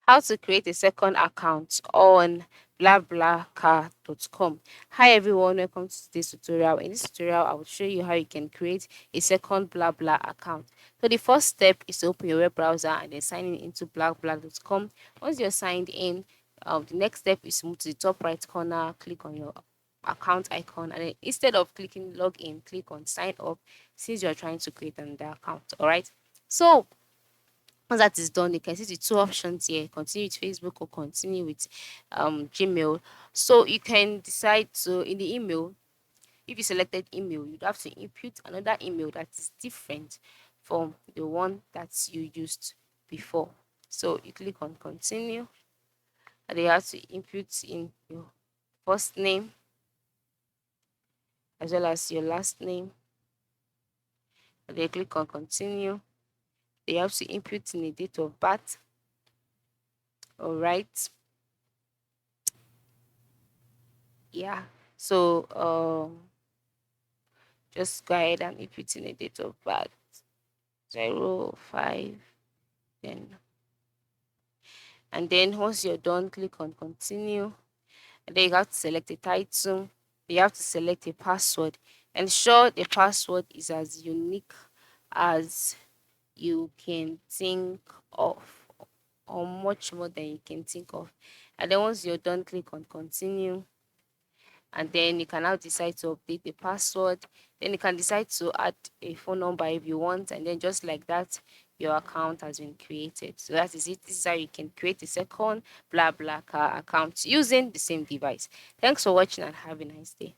How to create a second account on BlaBlaCar.com. Hi everyone, welcome to today's tutorial. In this tutorial, I will show you how you can create a second BlaBla account. So the first step is to open your web browser and then sign in into BlaBla.com. Once you're signed in, the next step is to move to the top right corner, click on your account icon, and then instead of clicking login, click on sign up since you're trying to create another account. All right. So once that is done, you can see the two options here: continue with Facebook or continue with Gmail. So you can decide to, in the email, if you selected email, you'd have to input another email that is different from the one that you used before. So you click on continue, and you have to input in your first name as well as your last name, and then click on continue. They have to input in a date of birth. All right. Yeah. So just go ahead and input in a date of birth 05, then and then once you're done, click on continue, and then you have to select a title. You have to select a password. Ensure the password is as unique as you can think of, or much more than you can think of. And then once you're done, click on continue, and then you can now decide to update the password. Then you can decide to add a phone number if you want, and then just like that, your account has been created. So that is it. This is how you can create a second BlaBlaCar account using the same device. Thanks for watching and have a nice day.